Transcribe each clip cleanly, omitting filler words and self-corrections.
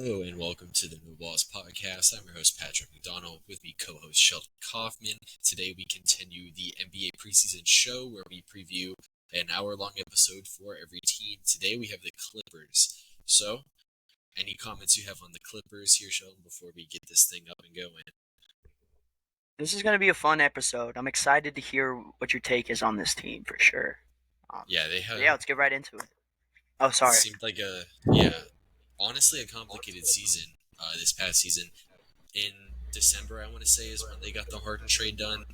Hello and welcome to the New Balls Podcast. I'm your host Patrick McDonald. With me, co-host Sheldon Kaufman. Today we continue the NBA preseason show where we preview an hour-long episode for every team. Today we have the Clippers. So, any comments you have on the Clippers here, Sheldon, before we get this thing up and going? This is going to be a fun episode. I'm excited to hear what your take is on this team for sure. Um, Yeah, they yeah, had let's get right into it. Oh, it sorry. seemed like honestly a complicated season this past season. In December, I want to say, is when they got the Harden trade done.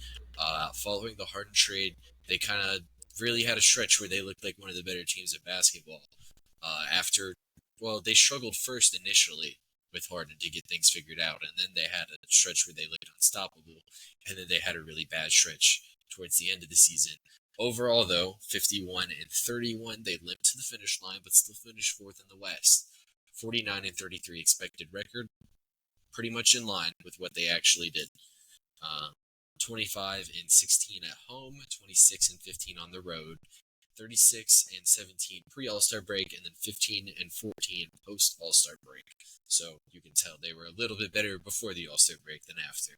Following the Harden trade, they kind of really had a stretch where they looked like one of the better teams in basketball. They struggled first initially with Harden to get things figured out, and then they had a stretch where they looked unstoppable, and then they had a really bad stretch towards the end of the season. Overall, though, 51-31, they limped to the finish line, but still finished fourth in the West. 49-33 expected record, pretty much in line with what they actually did. Uh, 25-16 at home, 26-15 on the road, 36-17 pre-All-Star break, and then 15-14 post-All-Star break. So you can tell they were a little bit better before the All-Star break than after.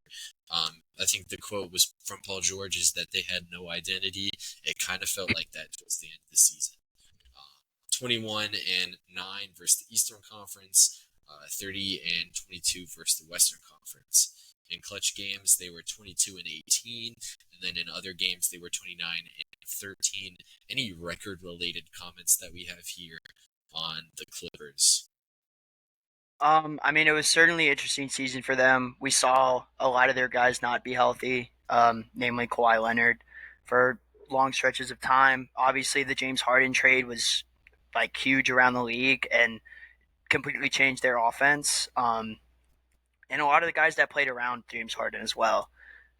I think the quote was from Paul George is that they had no identity. It kind of felt like that towards the end of the season. 21-9 versus the Eastern Conference, 30-22 versus the Western Conference. In clutch games, they were 22-18, and then in other games, they were 29-13. Any record-related comments that we have here on the Clippers? It was certainly an interesting season for them. We saw a lot of their guys not be healthy, namely Kawhi Leonard, for long stretches of time. Obviously, the James Harden trade was like huge around the league and completely changed their offense. And a lot of the guys that played around James Harden as well.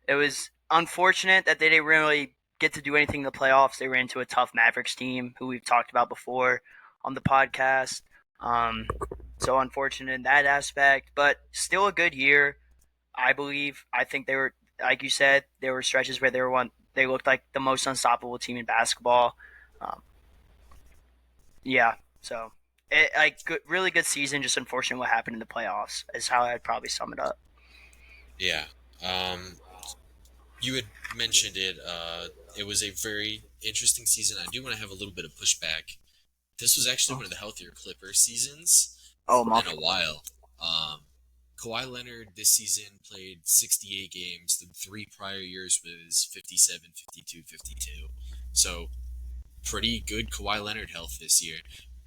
It was unfortunate that they didn't really get to do anything in the playoffs. They ran into a tough Mavericks team who we've talked about before on the podcast. Um, so unfortunate in that aspect, but still a good year, I believe. I think they were, like you said, there were stretches where they looked like the most unstoppable team in basketball. Um, yeah, so really good season. Just unfortunate what happened in the playoffs is how I'd probably sum it up. Yeah. You had mentioned it. It was a very interesting season. I do want to have a little bit of pushback. This was actually one of the healthier Clipper seasons Oh, in a multiple. while. Um, Kawhi Leonard this season played 68 games. The 3 prior years was 57, 52, 52. So pretty good Kawhi Leonard health this year.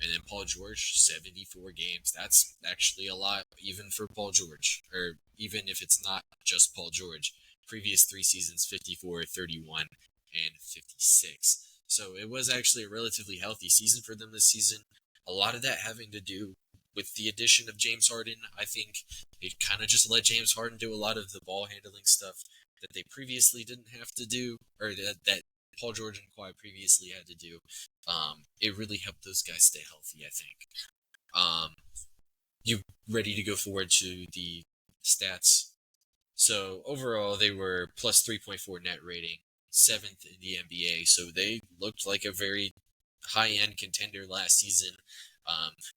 And then Paul George, 74 games. That's actually a lot, even for Paul George, or even if it's not just Paul George. Previous 3 seasons, 54, 31, and 56. So it was actually a relatively healthy season for them this season. A lot of that having to do with the addition of James Harden. I think it kind of just let James Harden do a lot of the ball handling stuff that they previously didn't have to do, or that Paul George and Kawhi previously had to do. It really helped those guys stay healthy, I think. Um, you ready to go forward to the stats? So overall, they were plus 3.4 net rating, seventh in the NBA. So they looked like a very high-end contender last season.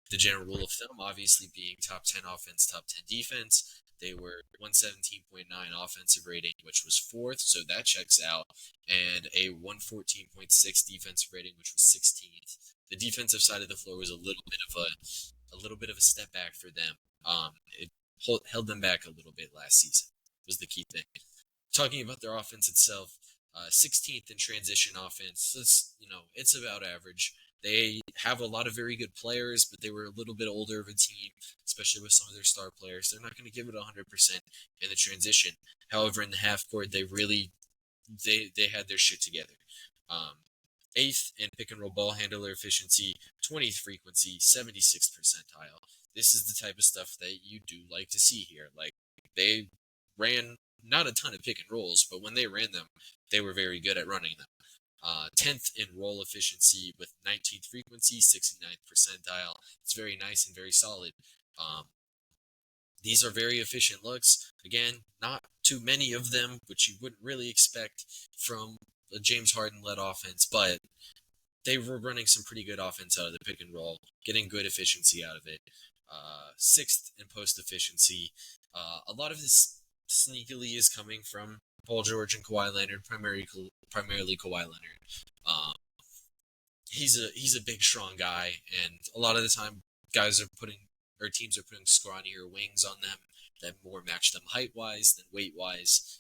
The general rule of thumb, obviously, being top 10 offense, top 10 defense. They were 117.9 offensive rating, which was fourth, so that checks out, and a 114.6 defensive rating, which was 16th. The defensive side of the floor was a little bit of a step back for them. It held them back a little bit last season. Was the key thing. Talking about their offense itself, 16th in transition offense. It's about average. They have a lot of very good players, but they were a little bit older of a team, especially with some of their star players. They're not going to give it 100% in the transition. However, in the half court, they had their shit together. Um, eighth in pick and roll ball handler efficiency, 20th frequency, 76th percentile. This is the type of stuff that you do like to see here. Like they ran not a ton of pick and rolls, but when they ran them, they were very good at running them. 10th in roll efficiency with 19th frequency, 69th percentile. It's very nice and very solid. Um, these are very efficient looks. Again, not too many of them, which you wouldn't really expect from a James Harden-led offense, but they were running some pretty good offense out of the pick and roll, getting good efficiency out of it. sixth in post efficiency. A lot of this sneakily is coming from Paul George and Kawhi Leonard, primarily Kawhi Leonard. He's a big, strong guy, and a lot of the time, teams are putting scrawnier wings on them that more match them height wise than weight wise.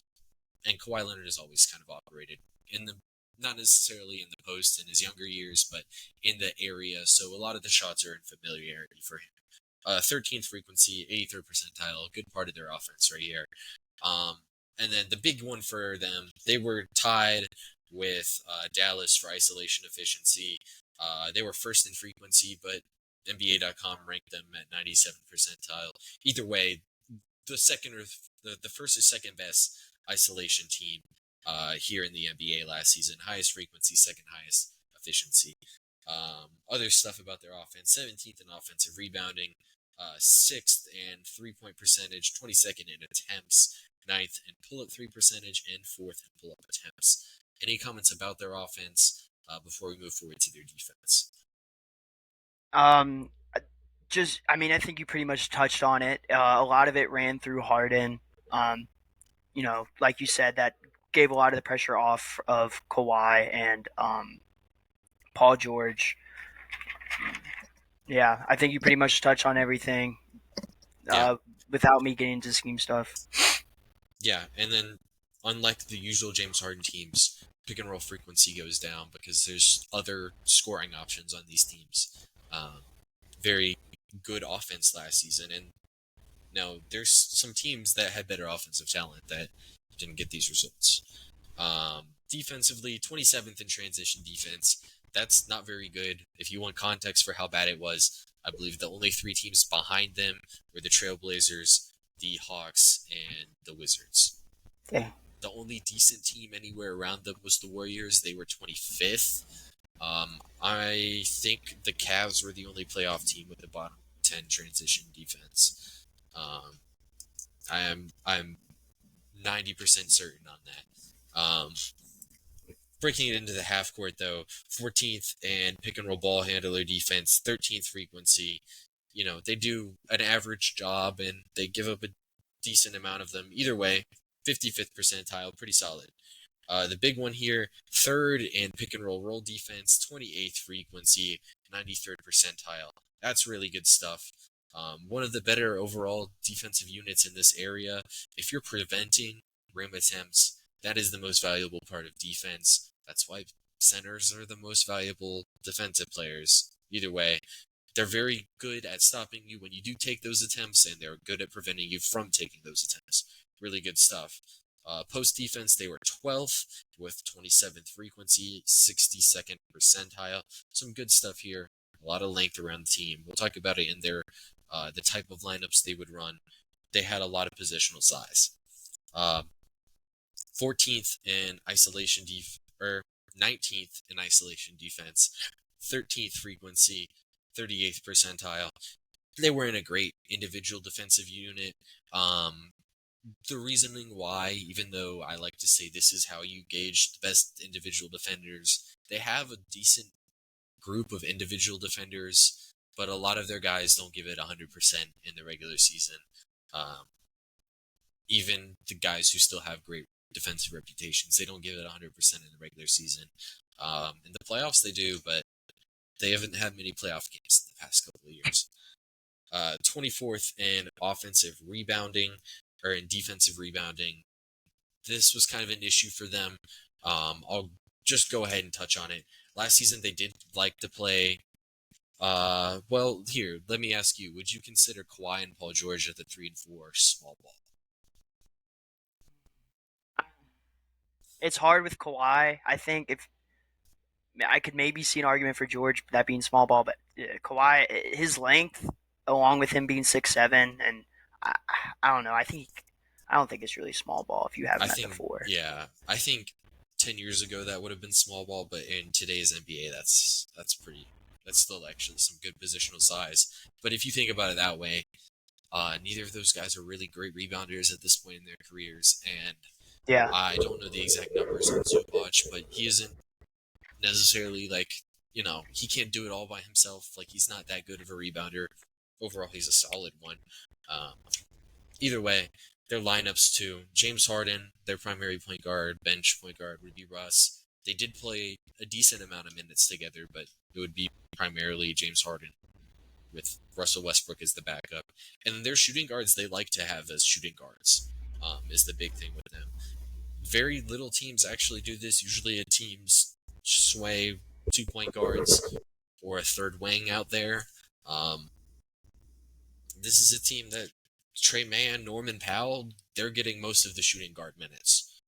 And Kawhi Leonard has always kind of operated in the not necessarily in the post in his younger years, but in the area. So a lot of the shots are in familiarity for him. 13th frequency, 83rd percentile, a good part of their offense right here. And then the big one for them, they were tied with Dallas for isolation efficiency. They were first in frequency, but NBA.com ranked them at 97th percentile. Either way, the first or second best isolation team here in the NBA last season. Highest frequency, second highest efficiency. Other stuff about their offense: 17th in offensive rebounding, 6th in 3-point percentage, 22nd in attempts, 9th in pull-up 3 percentage, and 4th in pull-up attempts. Any comments about their offense before we move forward to their defense? I think you pretty much touched on it. A lot of it ran through Harden. Like you said, that gave a lot of the pressure off of Kawhi and Paul George. Yeah, I think you pretty much touched on everything without me getting into scheme stuff. Yeah, and then unlike the usual James Harden teams, pick and roll frequency goes down because there's other scoring options on these teams. Very good offense last season, and now there's some teams that had better offensive talent that didn't get these results. Defensively, 27th in transition defense. That's not very good. If you want context for how bad it was, I believe the only 3 teams behind them were the Trailblazers, the Hawks, and the Wizards. Yeah. The only decent team anywhere around them was the Warriors. They were 25th. I think the Cavs were the only playoff team with a bottom 10 transition defense. I'm 90% certain on that. Breaking it into the half court though, 14th and pick and roll ball handler defense, 13th frequency. They do an average job and they give up a decent amount of them. Either way, 55th percentile, pretty solid. The big one here, 3rd in pick and roll defense, 28th frequency, 93rd percentile. That's really good stuff. One of the better overall defensive units in this area. If you're preventing rim attempts, that is the most valuable part of defense. That's why centers are the most valuable defensive players. Either way, they're very good at stopping you when you do take those attempts, and they're good at preventing you from taking those attempts. Really good stuff. Post defense, they were 12th with 27th frequency, 62nd percentile. Some good stuff here. A lot of length around the team. We'll talk about it in their the type of lineups they would run. They had a lot of positional size. 14th in isolation 19th in isolation defense, 13th frequency, 38th percentile. They were in a great individual defensive unit. The reasoning why, even though I like to say this is how you gauge the best individual defenders, they have a decent group of individual defenders, but a lot of their guys don't give it 100% in the regular season. Even the guys who still have great defensive reputations, they don't give it 100% in the regular season. In the playoffs they do, but they haven't had many playoff games in the past couple of years. 24th in offensive rebounding, or in defensive rebounding. This was kind of an issue for them. I'll just go ahead and touch on it. Last season they did like to play here, let me ask you, would you consider Kawhi and Paul George at the 3 and 4 small ball? It's hard with Kawhi. I think if I could maybe see an argument for George that being small ball, but Kawhi, his length, along with him being 6'7", and I don't know. I don't think it's really small ball if you have him at the 4. Yeah, I think 10 years ago that would have been small ball, but in today's NBA, that's still actually some good positional size. But if you think about it that way, neither of those guys are really great rebounders at this point in their careers, and yeah, I don't know the exact numbers on Zubac, but he isn't necessarily he can't do it all by himself. Like, he's not that good of a rebounder. overall he's a solid one. Um, Either way, their lineups too. James Harden, their primary point guard, bench point guard would be Russ. They did play a decent amount of minutes together, but it would be primarily James Harden with Russell Westbrook as the backup. And their shooting guards they like to have as shooting guards, is the big thing with them. Very little teams actually do this. Usually a team's sway 2 point guards or a third wing out there. Um, this is a team that Trey Mann, Norman Powell, they're getting most of the shooting guard minutes.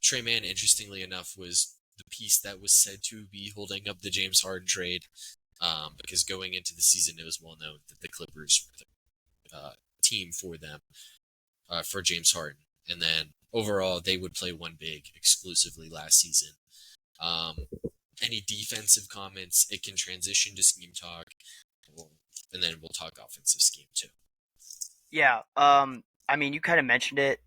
Trey Mann, interestingly enough, was the piece that was said to be holding up the James Harden trade, because going into the season, it was well known that the Clippers were the team for them, for James Harden. And then overall, they would play one big exclusively last season. Any defensive comments, it can transition to scheme talk, and then we'll talk offensive scheme too. Yeah. I mean, you kind of mentioned it.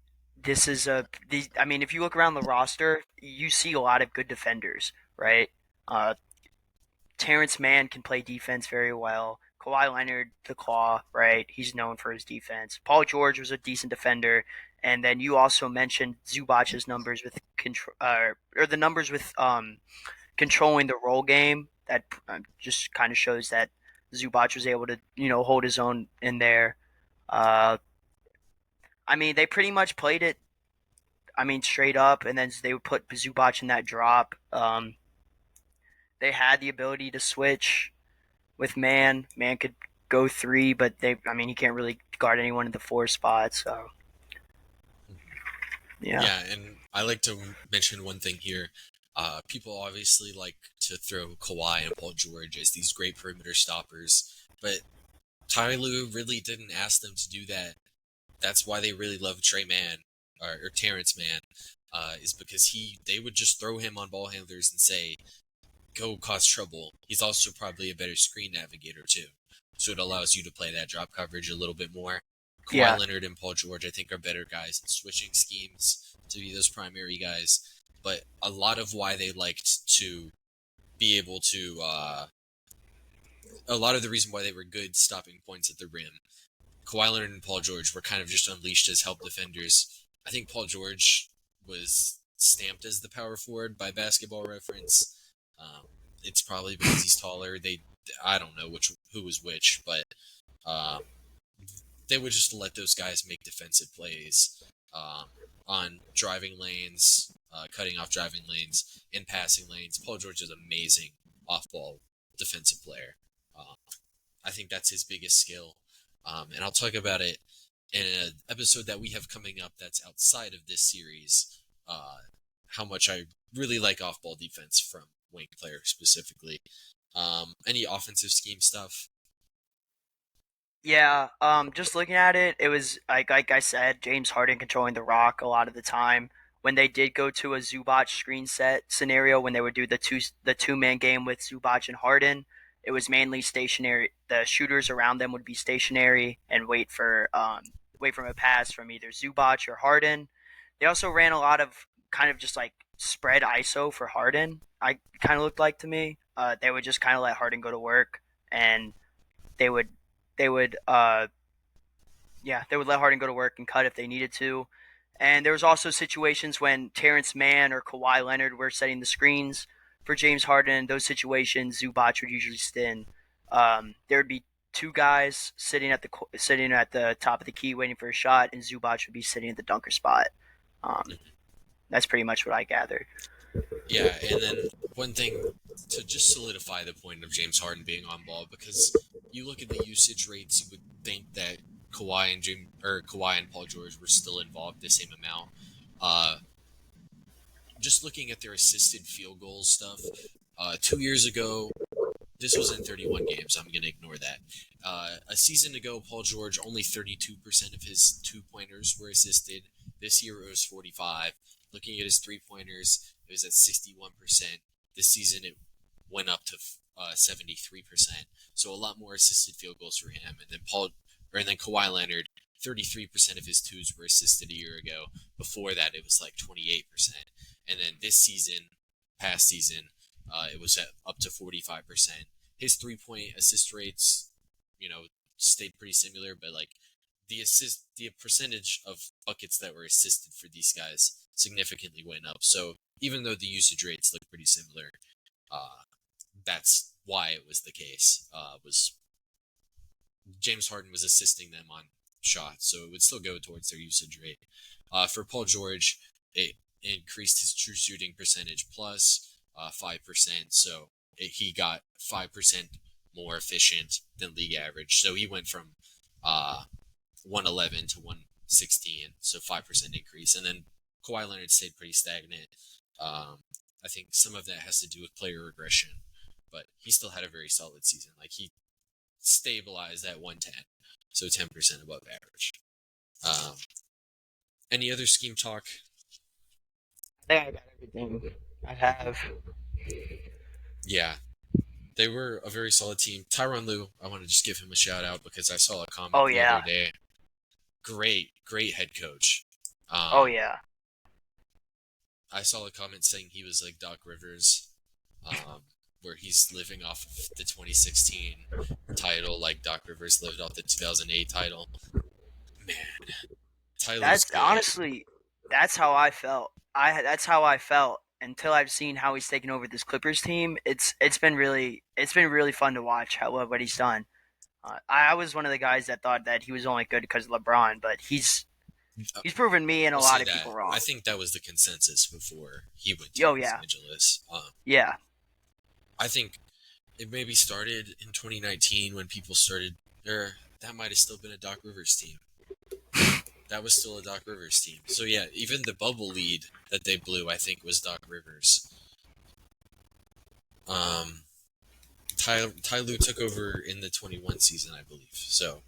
I mean, if you look around the roster, you see a lot of good defenders, right? Uh, Terrence Mann can play defense very well. Kawhi Leonard, the claw, right? He's known for his defense. Paul George was a decent defender. And then you also mentioned Zubac's numbers with or the numbers with controlling the roll game. That just kind of shows that Zubac was able to, hold his own in there. Uh, I mean, they pretty much played it. I mean, straight up, and then they would put Zubac in that drop. They had the ability to switch with Man. Man could go three, but he can't really guard anyone in the four spot. So, yeah. Yeah, and I like to mention one thing here. People obviously like to throw Kawhi and Paul George as these great perimeter stoppers, but Ty Lue really didn't ask them to do that. That's why they really love Trey Mann or Terrence Mann, is because they would just throw him on ball handlers and say, go cause trouble. He's also probably a better screen navigator too. So it allows you to play that drop coverage a little bit more. Kawhi Leonard and Paul George, I think, are better guys in switching schemes to be those primary guys. But a lot of why they liked to be able to, a lot of the reason why they were good stopping points at the rim, Kawhi Leonard and Paul George were kind of just unleashed as help defenders. I think Paul George was stamped as the power forward by Basketball Reference. It's probably because he's taller. I don't know who was which, but they would just let those guys make defensive plays on driving lanes, cutting off driving lanes, in passing lanes. Paul George is amazing off-ball defensive player. I think that's his biggest skill, and I'll talk about it in an episode that we have coming up that's outside of this series, how much I really like off-ball defense from wing player specifically. Any offensive scheme stuff? Yeah, just looking at it, it was like I said, James Harden controlling the rock a lot of the time. When they did go to a Zubac screen set scenario, when they would do the two man game with Zubac and Harden, it was mainly stationary. The shooters around them would be stationary and wait for a pass from either Zubac or Harden. They also ran a lot of kind of just like spread ISO for Harden. I kind of looked like to me. They would just kind of let Harden go to work, and they would they would they would let Harden go to work and cut if they needed to. And there was also situations when Terrence Mann or Kawhi Leonard were setting the screens for James Harden. In those situations, Zubac would usually stand. There would be two guys sitting at the top of the key waiting for a shot, and Zubac would be sitting at the dunker spot. That's pretty much what I gathered. Yeah, and then one thing to just solidify the point of James Harden being on ball, because you look at the usage rates, you would think that Kawhi and Paul George were still involved the same amount. Just looking at their assisted field goal stuff, 2 years ago, this was in 31 games. I'm going to ignore that. A season ago, Paul George, only 32% of his two-pointers were assisted. This year, it was 45. Looking at his three-pointers, it was at 61%. This season, it went up to 73%. So a lot more assisted field goals for him. And then Kawhi Leonard, 33% of his twos were assisted a year ago. Before that, it was like 28%. And then this season, past season, it was up to 45%. His three-point assist rates, stayed pretty similar, but like the percentage of buckets that were assisted for these guys significantly went up. So even though the usage rates look pretty similar, that's why it was the case. Was James Harden was assisting them on shots, so it would still go towards their usage rate. For Paul George, it increased his true shooting percentage plus 5%, so he got 5% more efficient than league average. So he went from 111 to 116, so 5% increase. And then Kawhi Leonard stayed pretty stagnant. I think some of that has to do with player regression, but he still had a very solid season. Like he stabilized at 110, so 10% above average. Any other scheme talk? I think I got everything I have. Yeah, they were a very solid team. Tyronn Lue, I want to just give him a shout out because I saw a comment the other day. Great head coach. Yeah. I saw a comment saying he was like Doc Rivers, where he's living off of the 2016 title like Doc Rivers lived off the 2008 title. Man, Tyler's good. Honestly, that's how I felt. That's how I felt until I've seen how he's taken over this Clippers team. It's been really fun to watch what he's done. I was one of the guys that thought that he was only good because of LeBron, but he's proven me and a lot of people wrong. I think that was the consensus before he went to Los Angeles. Yeah. I think it maybe started in 2019 when people started. That might have still been a Doc Rivers team. That was still a Doc Rivers team. So yeah, even the bubble lead that they blew, I think, was Doc Rivers. Ty Lue took over in the 21 season, I believe. So,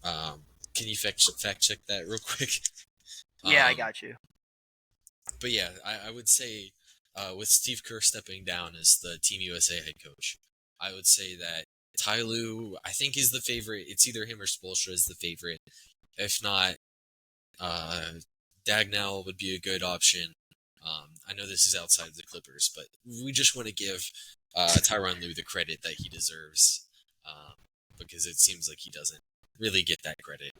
can you fact check that real quick? Yeah, I got you. But yeah, I would say with Steve Kerr stepping down as the Team USA head coach, I would say that Ty Lue, I think, is the favorite. It's either him or Spoelstra is the favorite. If not, Dagnall would be a good option. I know this is outside of the Clippers, but we just want to give Tyronn Lue the credit that he deserves, because it seems like he doesn't really get that credit.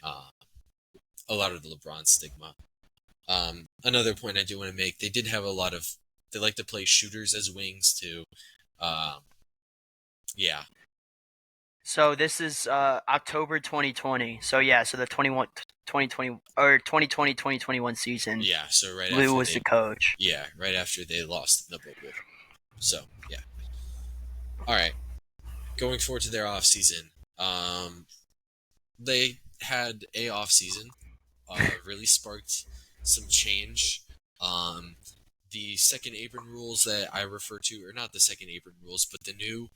A lot of the LeBron stigma. Another point I do want to make, they did have they like to play shooters as wings too. Yeah. So this is October 2020. So yeah, so the 2020 or 2020-2021 season. Yeah, so right Lue was the coach. Yeah, right after they lost in the bubble. So, yeah. All right. Going forward to their off season. They had a off season. Really sparked some change. The second apron rules that I refer to, or not the second apron rules, but the new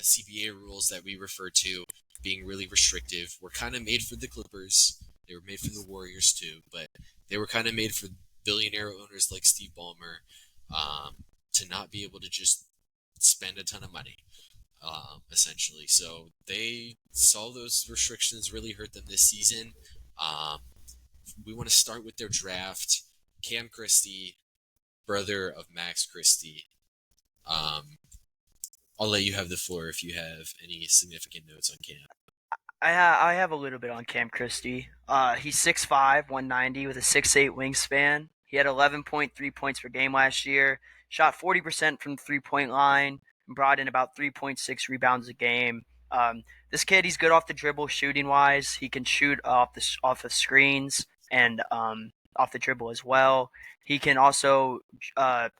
CBA rules that we refer to being really restrictive were kind of made for the Clippers. They were made for the Warriors too, but they were kind of made for billionaire owners like Steve Ballmer to not be able to just spend a ton of money, essentially. So they saw those restrictions really hurt them this season. We want to start with their draft. Cam Christie, brother of Max Christie. I'll let you have the floor if you have any significant notes on Cam. I have a little bit on Cam Christie. He's 6'5", 190 with a 6'8" wingspan. He had 11.3 points per game last year. Shot 40% from the three-point line and brought in about 3.6 rebounds a game. This kid, he's good off the dribble shooting-wise. He can shoot off the screens and off the dribble as well. He can also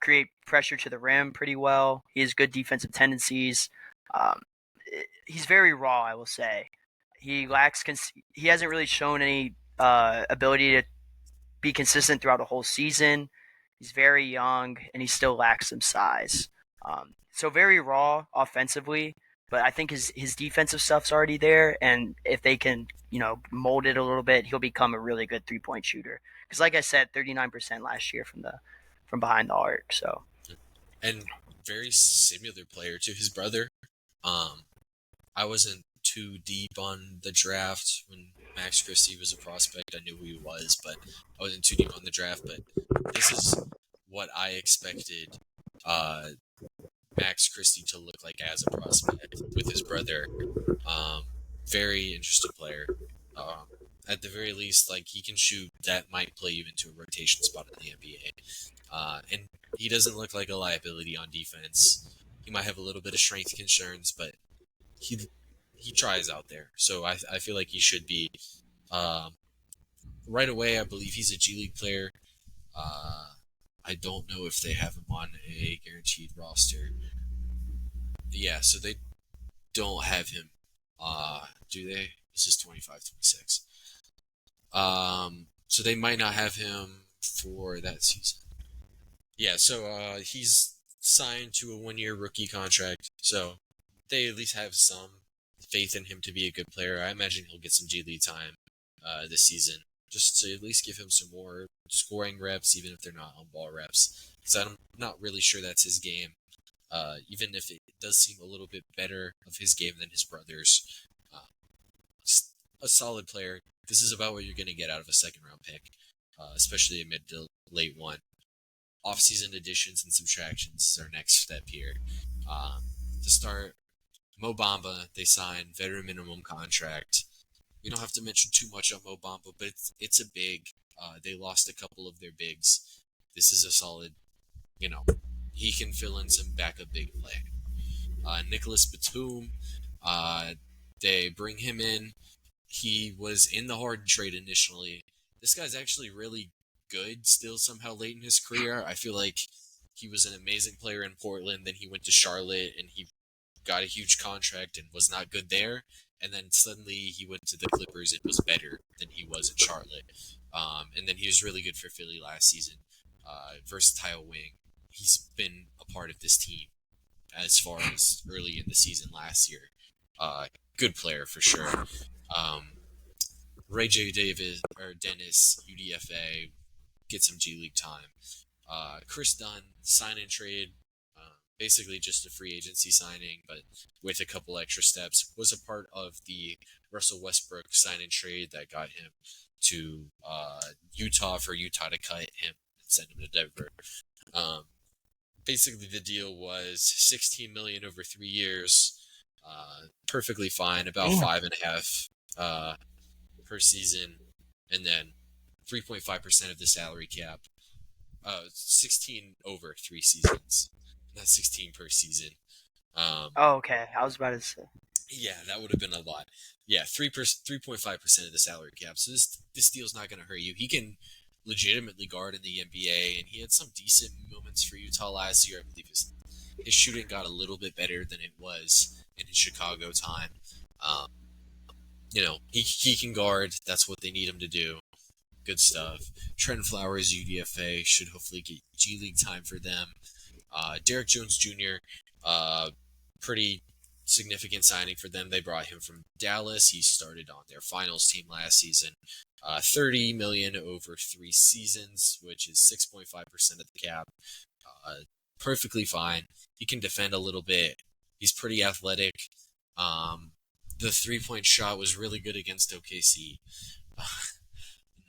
create pressure to the rim pretty well. He has good defensive tendencies. He's very raw, I will say. He hasn't really shown any ability to be consistent throughout a whole season. He's very young, and he still lacks some size. So very raw offensively, but I think his defensive stuff's already there, and if they can, mold it a little bit, he'll become a really good three-point shooter. Because, like I said, 39% last year from behind the arc. So, and very similar player to his brother. I wasn't too deep on the draft when Max Christie was a prospect. I knew who he was, but I wasn't too deep on the draft. But this is what I expected Max Christie to look like as a prospect with his brother. very interesting player. At the very least, like, he can shoot. That might play you into a rotation spot in the NBA. And he doesn't look like a liability on defense. He might have a little bit of strength concerns, but he tries out there. So I feel like he should be. Right away, I believe he's a G League player. I don't know if they have him on a guaranteed roster. Yeah, so they don't have him. Do they? This is 25-26. So they might not have him for that season. Yeah, so he's signed to a 1-year rookie contract, so they at least have some faith in him to be a good player. I imagine he'll get some G League time this season, just to at least give him some more scoring reps, even if they're not on-ball reps, because I'm not really sure that's his game. Even if it does seem a little bit better of his game than his brother's. A solid player. This is about what you're going to get out of a second-round pick, especially a mid to late one. Off-season additions and subtractions is our next step here. To start, Mo Bamba, they signed veteran minimum contract. We don't have to mention too much on Mo Bamba, but it's a big. They lost a couple of their bigs. This is a solid, he can fill in some backup big play. Nicholas Batum, they bring him in. He was in the Harden trade initially. This guy's actually really good still somehow late in his career. I feel like he was an amazing player in Portland. Then he went to Charlotte and he got a huge contract and was not good there. And then suddenly he went to the Clippers and was better than he was in Charlotte. And then he was really good for Philly last season. Versatile wing. He's been a part of this team as far as early in the season last year. Good player for sure. Ray J. Dennis, UDFA, get some G League time. Chris Dunn, sign and trade, basically just a free agency signing, but with a couple extra steps, was a part of the Russell Westbrook sign and trade that got him to Utah for Utah to cut him and send him to Denver. Basically, the deal was $16 million over 3 years, perfectly fine, about 5.5 per season, and then 3.5% of the salary cap. 16 over 3 seasons, not 16 per season. Okay. I was about to say. Yeah, that would have been a lot. Yeah, 3.5% of the salary cap. So this deal's not going to hurt you. He can legitimately guard in the NBA, and he had some decent moments for Utah last year. I believe his shooting got a little bit better than it was in his Chicago time. He can guard. That's what they need him to do. Good stuff. Trent Flowers, UDFA, should hopefully get G League time for them. Derek Jones Jr., pretty significant signing for them. They brought him from Dallas. He started on their finals team last season. $30 million over 3 seasons, which is 6.5% of the cap. Perfectly fine. He can defend a little bit. He's pretty athletic. The 3-point shot was really good against OKC.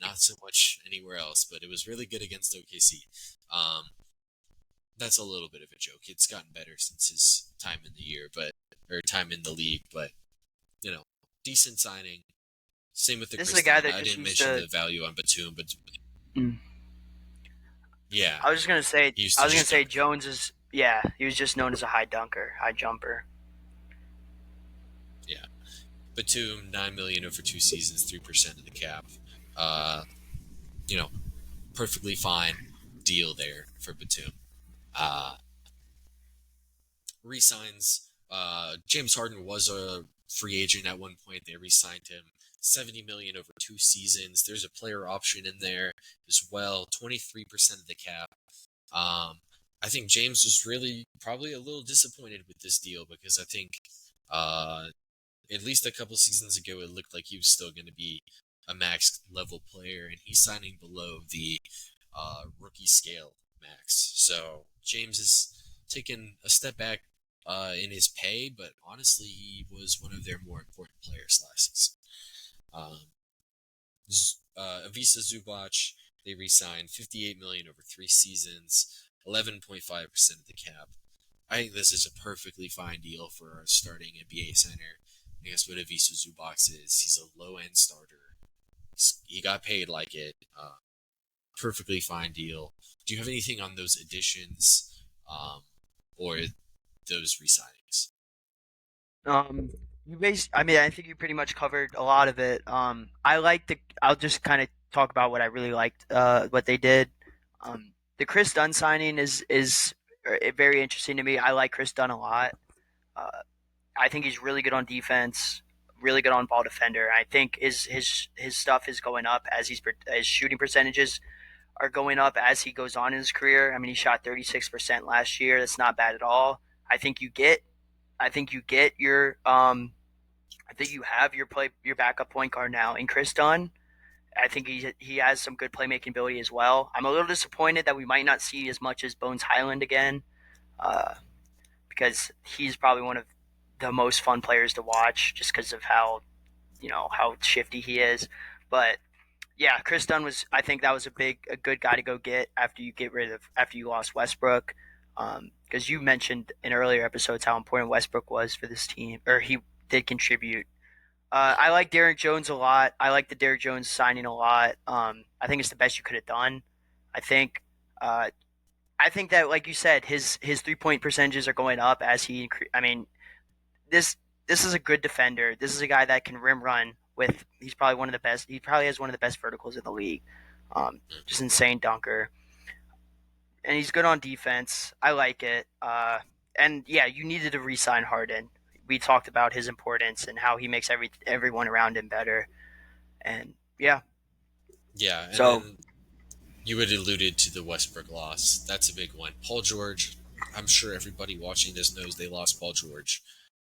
Not so much anywhere else, but it was really good against OKC. That's a little bit of a joke. It's gotten better since his time in the league, but decent signing. Same with the This is a guy that I just didn't used mention to. the value on Batum, but Mm. yeah, I was just gonna say. he used I to was gonna just say dunk. Jones is. Yeah, he was just known as a high jumper. Yeah, Batum, $9 million over 2 seasons, 3% of the cap. Perfectly fine deal there for Batum. Resigns. James Harden was a free agent at one point. They re-signed him. $70 million over 2 seasons. There's a player option in there as well. 23% of the cap. I think James was really probably a little disappointed with this deal because I think at least a couple seasons ago it looked like he was still going to be a max level player, and he's signing below the rookie scale max. So James is taking a step back in his pay, but honestly, he was one of their more important players last season. Avisa Zubac, they re-signed $58 million over 3 seasons, 11.5% of the cap. I think this is a perfectly fine deal for a starting NBA center. I guess what Ivica Zubac is. He's a low end starter. He got paid like it. Perfectly fine deal. Do you have anything on those additions or those resignings? I mean, I think you pretty much covered a lot of it. I'll just kind of talk about what I really liked, what they did. The Chris Dunn signing is very interesting to me. I like Chris Dunn a lot. Uh, I think he's really good on defense, really good on ball defender. I think his stuff is going up as his shooting percentages are going up as he goes on in his career. I mean, he shot 36% last year. That's not bad at all. I think you get I think you get your I think you have your backup point guard now in Chris Dunn. I think he has some good playmaking ability as well. I'm a little disappointed that we might not see as much as Bones Highland again, uh, because he's probably one of the most fun players to watch just because of how shifty he is. But yeah, Chris Dunn was. I think that was a good guy to go get after you lost Westbrook, because you mentioned in earlier episodes how important Westbrook was for this team, or he did contribute. I like Derrick Jones a lot. I like the Derrick Jones signing a lot. I think it's the best you could have done. I think. Uh, I think that, like you said, his 3 point percentages are going up as he. I mean, this this is a good defender. This is a guy that can rim run with. He's probably one of the best. He probably has one of the best verticals in the league. Just insane dunker, and he's good on defense. I like it. And yeah, you needed to re-sign Harden. We talked about his importance and how he makes everyone around him better. And yeah, Yeah, and so then you had alluded to the Westbrook loss. That's a big one. Paul George, I'm sure everybody watching this knows they lost Paul George.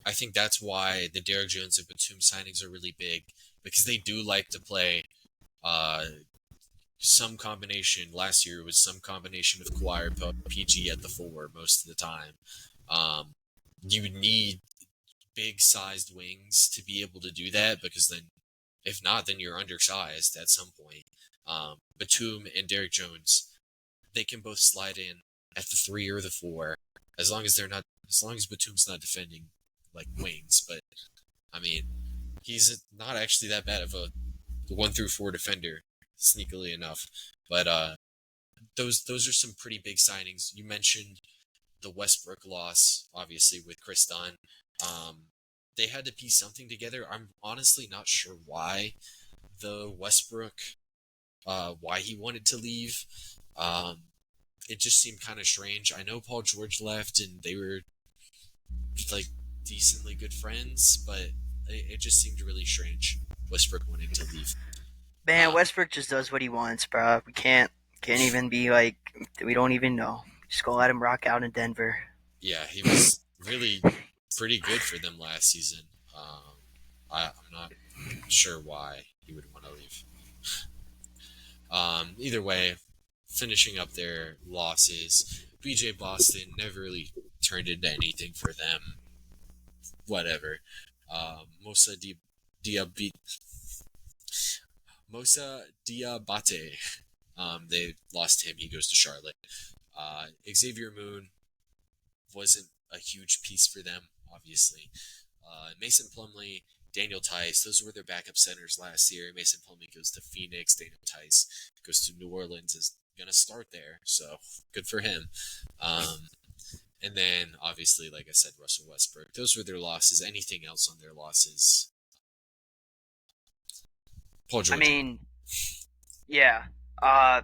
I think that's why the Derrick Jones and Batum signings are really big, because they do like to play uh, some combination. Last year was some combination of Kawhi or PG at the four most of the time. Um, you need big sized wings to be able to do that, because then if not, then you're undersized at some point. Batum and Derrick Jones, they can both slide in at the three or the four, as long as Batum's not defending like wings. But I mean, he's not actually that bad of a 1 through 4 defender, sneakily enough. But those are some pretty big signings. You mentioned the Westbrook loss, obviously with Chris Dunn. They had to piece something together. I'm honestly not sure why the Westbrook, why he wanted to leave. It just seemed kind of strange. I know Paul George left, and they were like decently good friends, but it just seemed really strange. Westbrook wanting to leave. man, Uh, Westbrook just does what he wants, bro. We can't even be like we don't even know. Just go let him rock out in Denver. yeah, he was really pretty good for them last season. I'm not sure why he would want to leave. Either way, finishing up their losses, BJ Boston never really turned into anything for them. Whatever. Musa Diaby Mosa Diabate. They lost him. He goes to Charlotte. Xavier Moon wasn't a huge piece for them, obviously. Mason Plumlee, Daniel Tice, those were their backup centers last year. Mason Plumlee goes to Phoenix. Daniel Tice goes to New Orleans, is going to start there. So good for him. And then, obviously, like I said, Russell Westbrook. Those were their losses. Anything else on their losses? Paul I George. mean, yeah. Uh,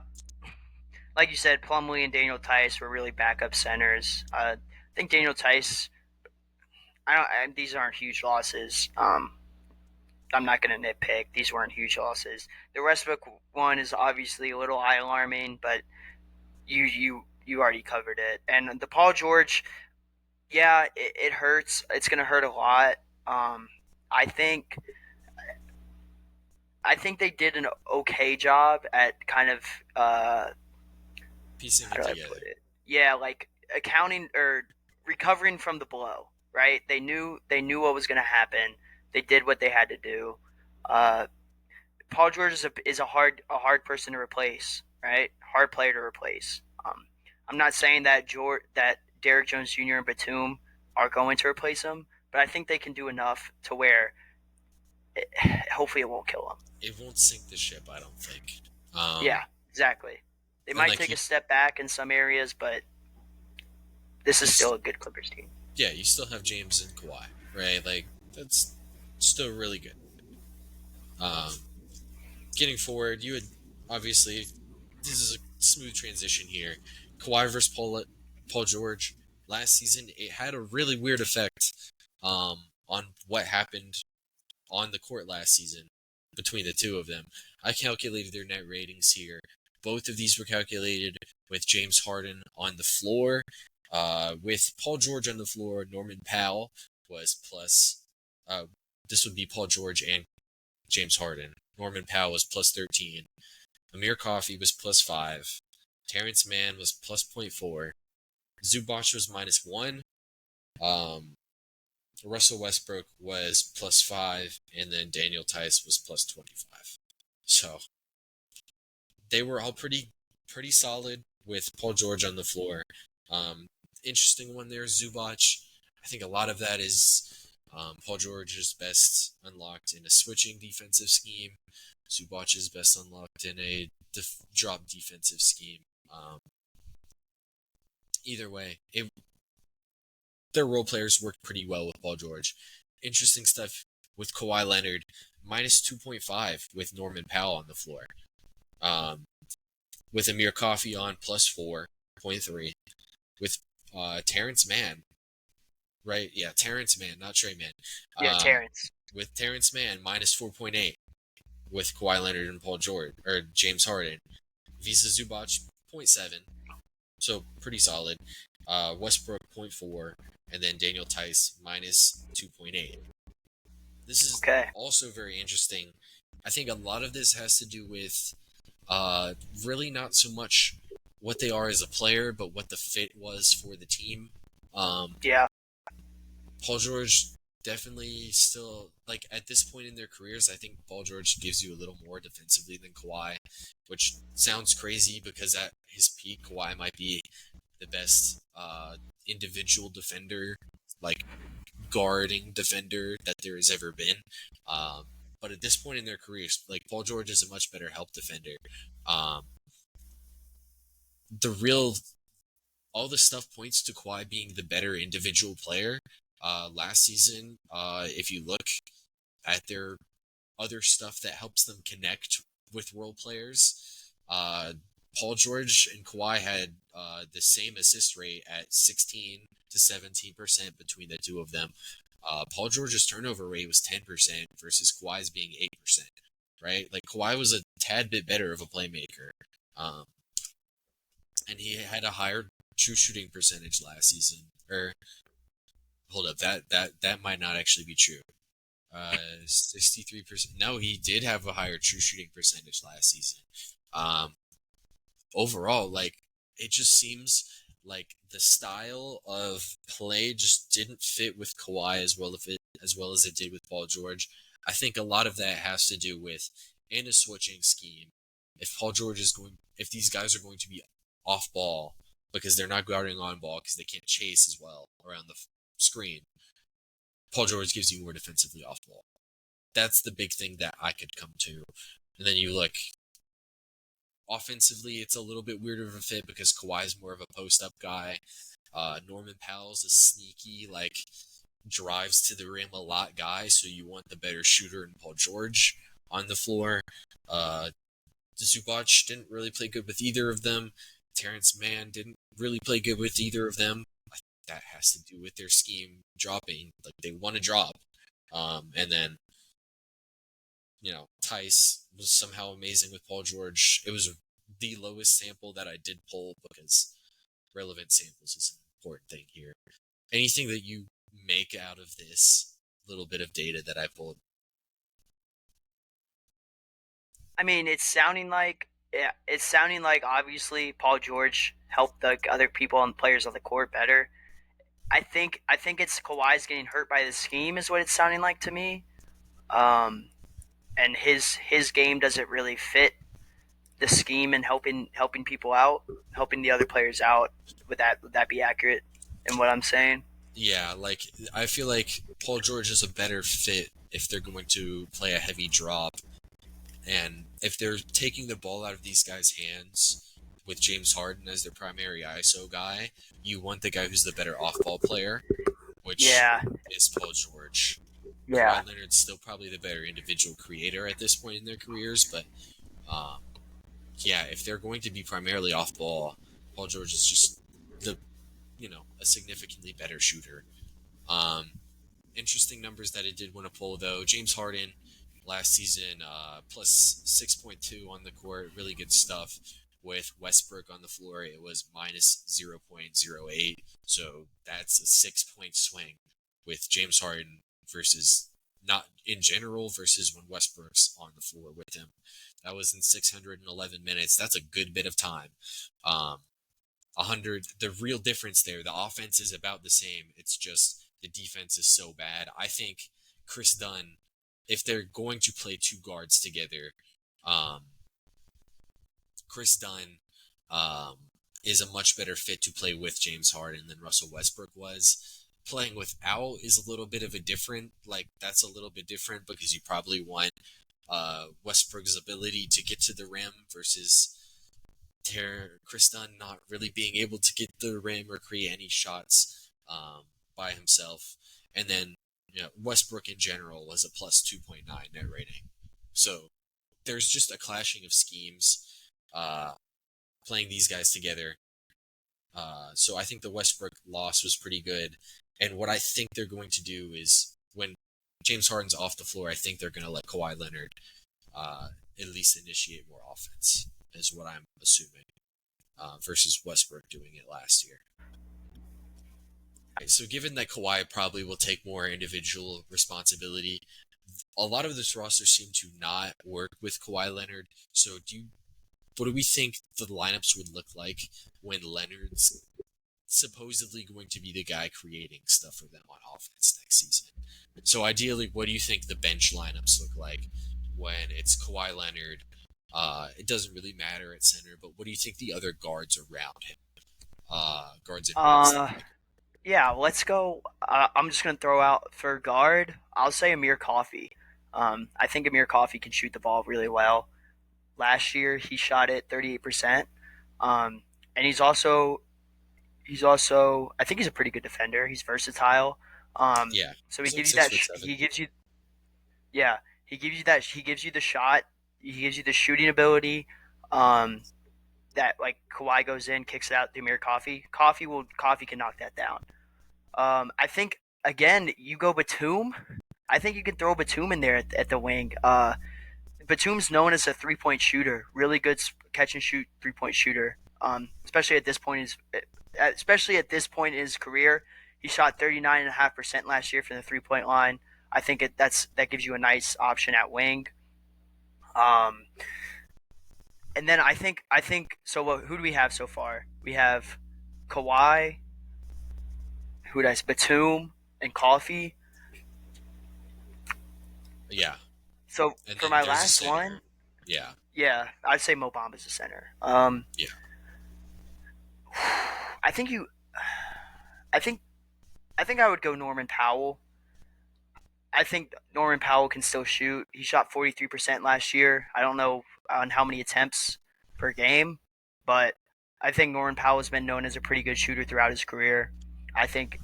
like you said, Plumlee and Daniel Tice were really backup centers. I think Daniel Tice. These aren't huge losses. I'm not going to nitpick. These weren't huge losses. The Westbrook one is obviously a little eye alarming, but you already covered it. And the Paul George, yeah, it hurts. It's going to hurt a lot. Um, I think I think they did an okay job at kind of Piecing how it do I put together. it? Yeah, like accounting or recovering from the blow. Right? They knew what was going to happen. They did what they had to do. Uh, Paul George is a hard person to replace. Right? Hard player to replace. I'm not saying that Derrick Jones Jr. and Batum are going to replace him, but I think they can do enough to where hopefully it won't kill them. It won't sink the ship, I don't think. Yeah, exactly. They And might like take a step back in some areas, but this you, is still a good Clippers team. yeah, you still have James and Kawhi, right? Like that's still really good. Um, Getting forward, you had obviously this is a smooth transition here. Kawhi versus Paul George last season, it had a really weird effect on what happened on the court last season between the two of them. I calculated their net ratings here. Both of these were calculated with James Harden on the floor. With Paul George on the floor, Norman Powell was plus. This would be Paul George and James Harden. Norman Powell was plus 13. Amir Coffey was plus 5. Terrence Mann was plus 0.4. Zubac was minus 1. Russell Westbrook was plus 5. And then Daniel Tice was plus 25. So they were all pretty solid with Paul George on the floor. Interesting one there, Zubac. I think a lot of that is Paul George is best unlocked in a switching defensive scheme. Zubac is best unlocked in a drop defensive scheme. Either way, their role players worked pretty well with Paul George. Interesting stuff with Kawhi Leonard, minus 2.5 with Norman Powell on the floor. With Amir Coffey on plus 4.3. With Terrence Mann, right? Yeah, Terrence Mann, not Trey Mann. Yeah, Terrence. With Terrence Mann, minus 4.8 with Kawhi Leonard and Paul George, or James Harden. Visa Zubac, 0.7. So pretty solid. Westbrook, 0.4. And then Daniel Tice, minus 2.8. This is also very interesting. I think a lot of this has to do with really not so much what they are as a player, but what the fit was for the team. Yeah. Paul George definitely still, like, at this point in their careers, I think Paul George gives you a little more defensively than Kawhi, which sounds crazy because at his peak, Kawhi might be the best individual defender, like guarding defender that there has ever been. But at this point in their careers, like, Paul George is a much better help defender. All the stuff points to Kawhi being the better individual player. Last season, if you look at their other stuff that helps them connect with role players, Paul George and Kawhi had the same assist rate at 16 to 17% between the two of them. Paul George's turnover rate was 10% versus Kawhi's being 8%, right? Like, Kawhi was a tad bit better of a playmaker. And he had a higher true shooting percentage last season. Or, hold up, that might not actually be true. 63%. No, he did have a higher true shooting percentage last season. Overall, like, it just seems like the style of play just didn't fit with Kawhi as well as it did with Paul George. I think a lot of that has to do with in a switching scheme. If these guys are going to be off ball because they're not guarding on ball because they can't chase as well around the screen, Paul George gives you more defensively off ball. That's the big thing that I could come to. And then you look offensively, it's a little bit weirder of a fit because Kawhi's more of a post-up guy. Norman Powell's a sneaky, like, drives to the rim a lot guy, so you want the better shooter in Paul George on the floor. Zubac didn't really play good with either of them. Terrence Mann didn't really play good with either of them. I think that has to do with their scheme dropping. Like, they want to drop. And then, Tice was somehow amazing with Paul George. It was the lowest sample that I did pull because relevant samples is an important thing here. Anything that you make out of this little bit of data that I pulled? I mean, it's sounding like obviously Paul George helped the other people and players on the court better. I think it's Kawhi's getting hurt by the scheme is what it's sounding like to me. And his game doesn't really fit the scheme and helping people out, helping the other players out. Would that be accurate in what I'm saying? Yeah, like I feel like Paul George is a better fit if they're going to play a heavy drop, and if they're taking the ball out of these guys' hands with James Harden as their primary ISO guy, you want the guy who's the better off-ball player, which Yeah, is Paul George. yeah. Kawhi Leonard's still probably the better individual creator at this point in their careers, but um, yeah, if they're going to be primarily off-ball, Paul George is just the a significantly better shooter. Um, Interesting numbers that it did win a poll though. James Harden last season plus 6.2 on the court, really good stuff. With Westbrook on the floor, it was minus 0.08. So that's a 6 point swing with James Harden versus not in general versus when Westbrook's on the floor with him. That was in 611 minutes. That's a good bit of time. 100. The real difference there, the offense is about the same. It's just the defense is so bad. I think Chris Dunn, if they're going to play two guards together, um, Chris Dunn um, is a much better fit to play with James Harden than Russell Westbrook was. Playing without is a little bit of a different, that's a little bit different because you probably want Westbrook's ability to get to the rim versus Chris Dunn not really being able to get the rim or create any shots by himself. And then Westbrook in general was a plus 2.9 net rating. So there's just a clashing of schemes uh, playing these guys together. So I think the Westbrook loss was pretty good. And what I think they're going to do is when James Harden's off the floor, I think they're going to let Kawhi Leonard at least initiate more offense, is what I'm assuming, versus Westbrook doing it last year. Right, so given that Kawhi probably will take more individual responsibility, a lot of this roster seemed to not work with Kawhi Leonard. So what do we think the lineups would look like when Leonard's supposedly going to be the guy creating stuff for them on offense next season? So ideally, what do you think the bench lineups look like when it's Kawhi Leonard? It doesn't really matter at center, but what do you think the other guards around him, guards and bigs, look Uh, like? yeah. Let's go. I'm just gonna throw out for guard. I'll say Amir Coffey. I think Amir Coffey can shoot the ball really well. Last year he shot it 38%. And he's also I think he's a pretty good defender. He's versatile. Yeah, So he he's like gives you that. 6'7". He gives you yeah. He gives you that. He gives you the shot. He gives you the shooting ability. Um, that like Kawhi goes in, kicks it out to Amir Coffey. Coffey can knock that down. I think again you go Batum. I think you can throw Batum in there at the wing. Batum's known as a 3 point shooter, really good catch and shoot 3 point shooter. Especially at this point in his career, he shot 39.5% last year from the 3 point line. I think that gives you a nice option at wing. Um, and then I think so. Who do we have so far? We have Kawhi, who does Batum, and Coffee. Yeah, So and for then my there's a last one, center. Yeah, yeah, I'd say Mo Bamba's the center. yeah, I think you. I think I think I would go Norman Powell. I think Norman Powell can still shoot. He shot 43% last year. I don't know on how many attempts per game, but I think Norman Powell has been known as a pretty good shooter throughout his career. I think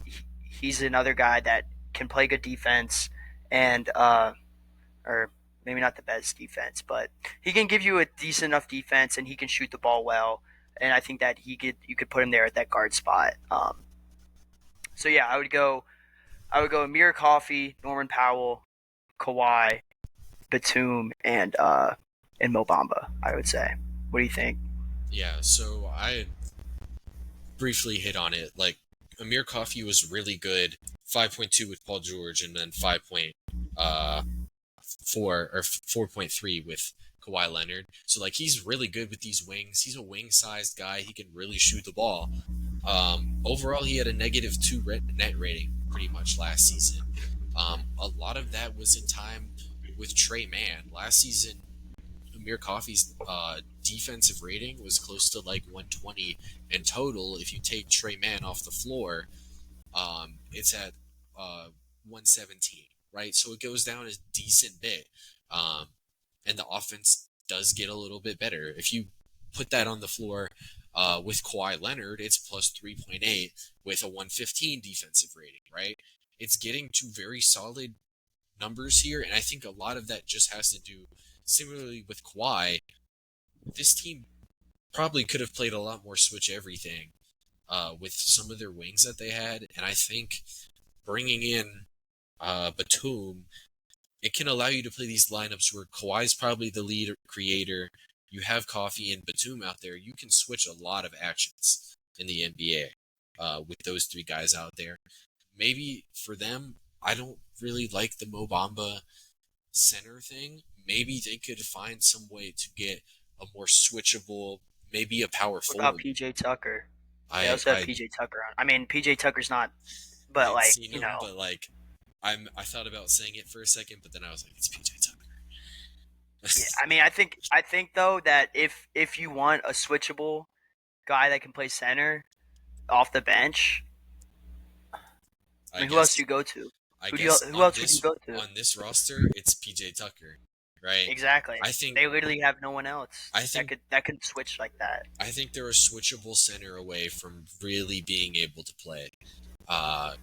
he's another guy that can play good defense and or maybe not the best defense, but he can give you a decent enough defense and he can shoot the ball well. And I think that you could put him there at that guard spot. So yeah, I would go Amir Coffey, Norman Powell, Kawhi, Batum, and Mo Bamba. I would say. What do you think? yeah. So I briefly hit on it. Like Amir Coffey was really good, 5.2 with Paul George, and then 5.4 or 4.3 with Kawhi Leonard. So like he's really good with these wings. He's a wing-sized guy. He can really shoot the ball. Overall, he had a -2 net rating pretty much last season. A lot of that was in time with Trey Mann. Last season, Amir Coffey's defensive rating was close to like 120 in total if you take Trey Mann off the floor. It's at 117, right? So it goes down a decent bit. Um, and the offense does get a little bit better. If you put that on the floor with Kawhi Leonard, it's plus 3.8 with a 115 defensive rating, right? It's getting to very solid numbers here, and I think a lot of that just has to do, similarly with Kawhi, this team probably could have played a lot more switch everything with some of their wings that they had, and I think bringing in Batum, it can allow you to play these lineups where Kawhi's probably the lead creator. You have Coffee and Batum out there. You can switch a lot of actions in the NBA with those three guys out there. Maybe for them, I don't really like the Mo Bamba center thing. Maybe they could find some way to get a more switchable, maybe a power What about forward. PJ Tucker? They I also have I PJ Tucker on. I mean, PJ Tucker's not, I but had like seen him, but like I thought about saying it for a second, but then I was like, it's PJ Tucker. yeah. I mean, I think though that if you want a switchable guy that can play center off the bench, I I mean, who else do guess you go to? I Who do you? guess Who else would you go to? on this roster, it's PJ Tucker, right? Exactly. I think They literally have no one else I that think could switch like that. I think they're a switchable center away from really being able to play. Uh,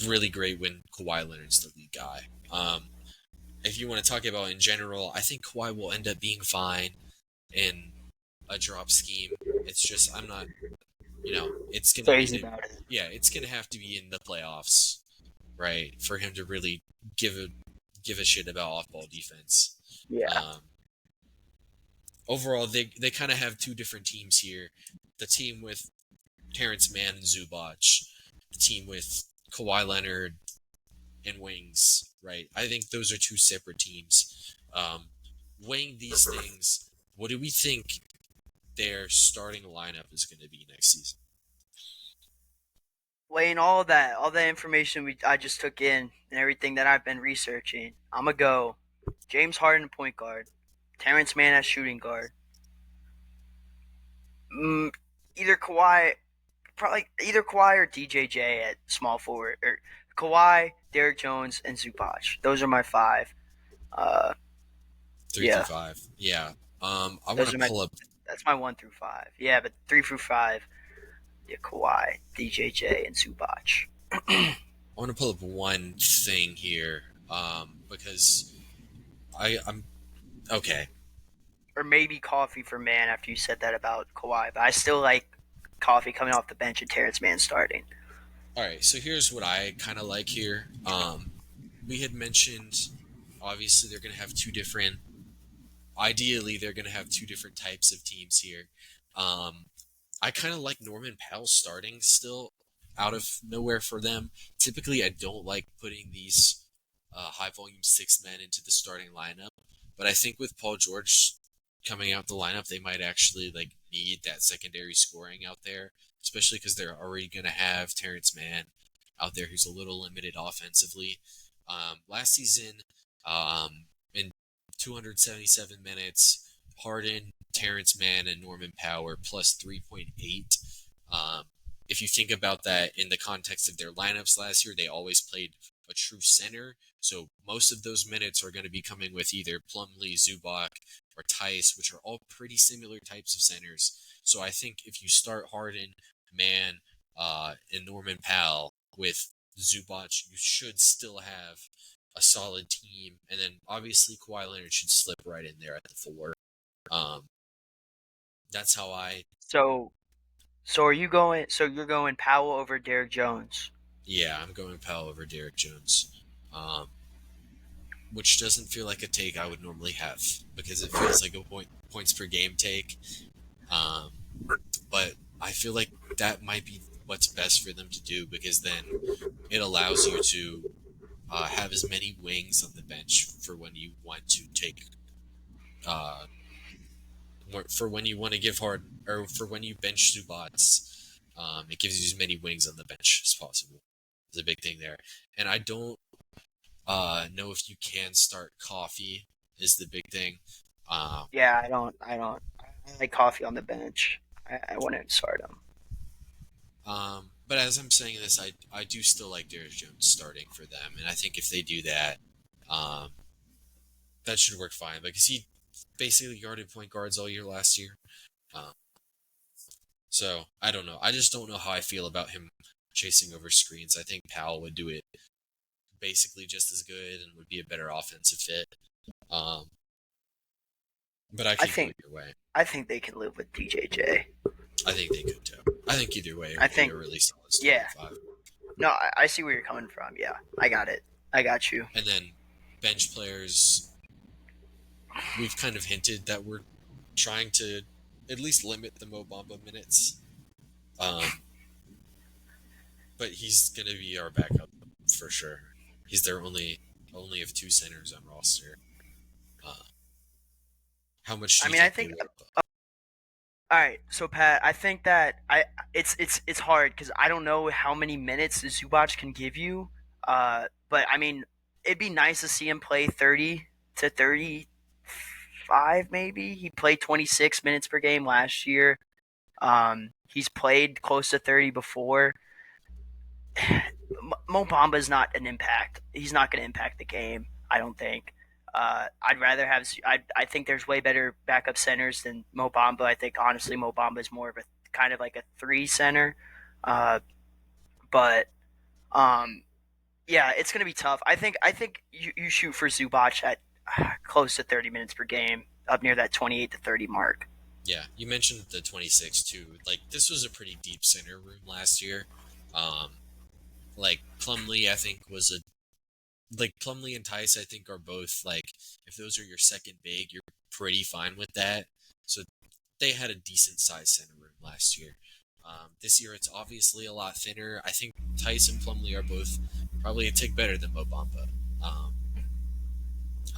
really great when Kawhi Leonard's the lead guy. If you want to talk about in general, I think Kawhi will end up being fine in a drop scheme. It's just I'm not, it's gonna need Crazy to, about it. yeah, it's gonna have to be in the playoffs, right, for him to really give a shit about off ball defense. Yeah. Um, Overall, they kind of have two different teams here. The team with Terrence Mann and Zubac, the team with Kawhi Leonard and Wings, right? I think those are two separate teams. Weighing these things, what do we think their starting lineup is going to be next season? Weighing all that information I just took in and everything that I've been researching, I'm gonna go James Harden point guard, Terrence Mann at shooting guard, mm, either Kawhi, probably either Kawhi or DJJ at small forward, or Kawhi, Derrick Jones, and Zubac. Those are my five. Uh, Three through yeah, five. Yeah. I want those to are my. pull up. That's my 1 through 5. Yeah, but 3 through 5, yeah, Kawhi, DJJ, and Zubac. I want to pull up one thing here. Because I'm okay. Or maybe Coffee for Man after you said that about Kawhi, but I still like Coffee coming off the bench and Terrence Mann starting. All right. So here's what I kind of like here. We had mentioned obviously they're going to have two different. Ideally, they're going to have two different types of teams here. Um, I kind of like Norman Powell starting still out of nowhere for them. Typically, I don't like putting these high volume six men into the starting lineup, but I think with Paul George coming out the lineup, they might actually like need that secondary scoring out there, especially because they're already going to have Terrence Mann out there who's a little limited offensively. Last season, in 277 minutes, Harden, Terrence Mann, and Norman Powell plus 3.8. Um, if you think about that in the context of their lineups last year, they always played a true center. So most of those minutes are going to be coming with either Plumlee, Zubac, or Tice, which are all pretty similar types of centers. So I think if you start Harden, Mann, and Norman Powell with Zubac, you should still have a solid team. And then obviously Kawhi Leonard should slip right in there at the four. Um, that's how I. So, so are you going? So you're going Powell over Derrick Jones? Yeah, I'm going Powell over Derrick Jones, which doesn't feel like a take I would normally have because it feels like a points per game take. Um, but I feel like that might be what's best for them to do because then it allows you to have as many wings on the bench for when you want to take uh, for when you want to give hard or for when you bench Zubats. It gives you as many wings on the bench as possible. It's a big thing there, and I don't know if you can start Coffee is the big thing. Yeah, I don't. I like Coffee on the bench. I wouldn't start him. But as I'm saying this, I do still like Derrick Jones starting for them, and I think if they do that, um, that should work fine because he basically guarded point guards all year last year. Um, so I don't know. I just don't know how I feel about him chasing over screens. I think Powell would do it basically just as good and would be a better offensive fit. Um, but I I could go think either way. I think they can live with DJJ. I think they could too. I think either way it I would be think a really solid starting yeah. five. No, I see where you're coming from. Yeah, I got it. I got you. And then bench players, we've kind of hinted that we're trying to at least limit the Mo Bamba minutes. But he's going to be our backup for sure. He's their only of two centers on roster. Uh, how much do I you mean, I think they think will? all right. So Pat, I think that it's hard because I don't know how many minutes Zubac can give you. But I mean, it'd be nice to see him play 30 to 35, maybe. He played 26 minutes per game last year. He's played close to 30 before. Mo Bamba is not an impact. He's not going to impact the game. I don't think. I'd rather have. I think there's way better backup centers than Mo Bamba. I think honestly, Mo Bamba is more of a kind of like a three center. Uh, but yeah, it's going to be tough. I think you shoot for Zubac at close to 30 minutes per game, up near that 28 to 30 mark. Yeah, you mentioned the 26 too. Like this was a pretty deep center room last year. Um, like Plumlee, I think was a like Plumlee and Tice. I think are both like if those are your second big, you're pretty fine with that. So they had a decent sized center room last year. This year it's obviously a lot thinner. I think Tice and Plumlee are both probably a tick better than Mo Bamba.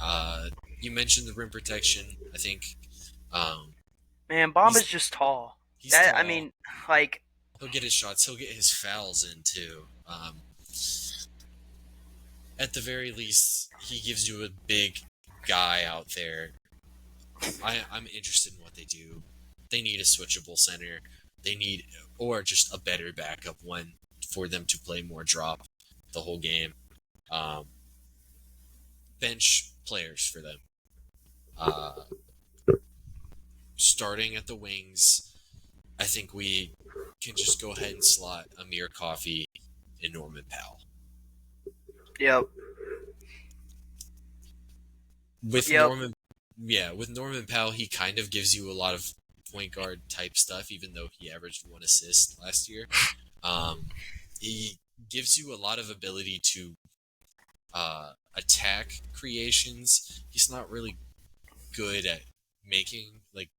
Um, you mentioned the rim protection. I think um, Man, Bamba's he's just tall. he's That I tall. mean, like He'll get his shots. He'll get his fouls in too. At the very least, he gives you a big guy out there. I'm interested in what they do. They need a switchable center. They need, or just a better backup one for them to play more drop the whole game. Um, bench players for them. Uh, Starting at the wings, I think we can just go ahead and slot Amir Coffey and Norman Powell. yep, With yep. Norman, yeah, with Norman Powell, he kind of gives you a lot of point guard type stuff, even though he averaged 1 assist last year. He gives you a lot of ability to attack creations. He's not really good at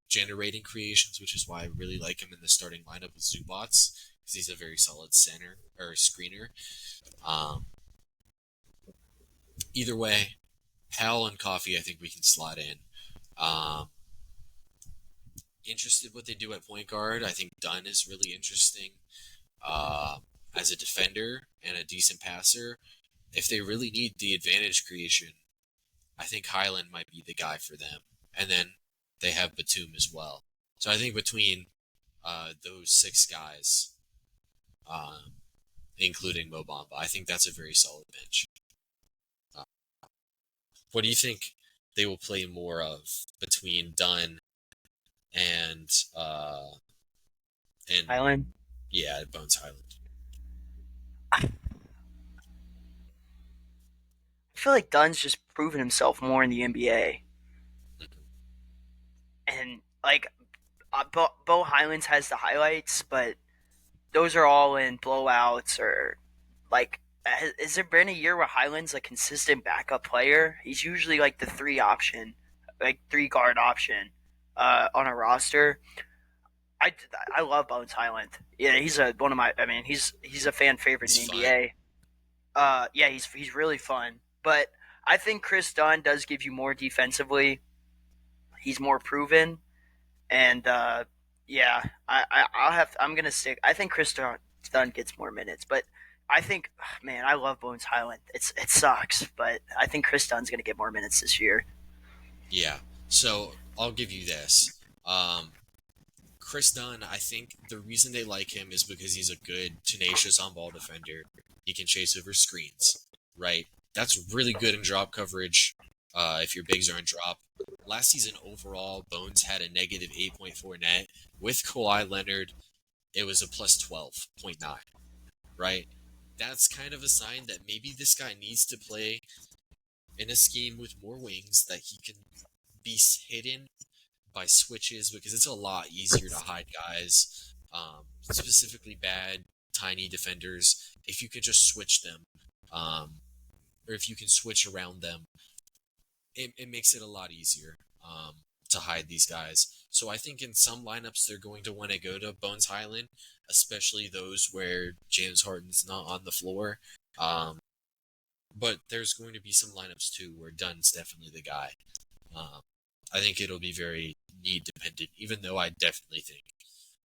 generating creations, which is why I really like him in the starting lineup with Zubac, because he's a very solid center or screener. Um, Either way, Powell and Coffee, I think we can slot in. Um, Interested what they do at point guard. I think Dunn is really interesting as a defender and a decent passer. If they really need the advantage creation, I think Highland might be the guy for them. And then they have Batum as well. So I think between those six guys, including Mo Bamba, I think that's a very solid bench. Uh, what do you think they will play more of between Dunn and Island. yeah, Bones Highland? I feel like Dunn's just proven himself more in the NBA, and like Bo Highlands has the highlights, but those are all in blowouts or like. Has there been a year where Highland's a consistent backup player? He's usually like the three option, like three guard option, on a roster. I, I love Bones Highland. Yeah, he's a one of my. I mean, he's a fan favorite He's in the fun. NBA. Yeah, he's really fun. But I think Chris Dunn does give you more defensively. He's more proven, and yeah, I'll have. I'm gonna stick. I think Chris Dunn gets more minutes, but I think, man, I love Bones Highland. It sucks, but I think Chris Dunn's gonna get more minutes this year. Yeah. So I'll give you this. Chris Dunn, I think the reason they like him is because he's a good, tenacious on-ball defender. He can chase over screens, right? That's really good in drop coverage if your bigs are in drop. Last season overall, Bones had a negative 8.4 net. With Kawhi Leonard, it was a plus 12.9, right? That's kind of a sign that maybe this guy needs to play in a scheme with more wings, that he can be hidden by switches, because it's a lot easier to hide guys, specifically bad, tiny defenders, if you could just switch them, or if you can switch around them. It makes it a lot easier to hide these guys. So I think in some lineups they're going to want to go to Bones Highland, especially those where James Harden's not on the floor. But there's going to be some lineups too where Dunn's definitely the guy. I think it'll be very need dependent, even though I definitely think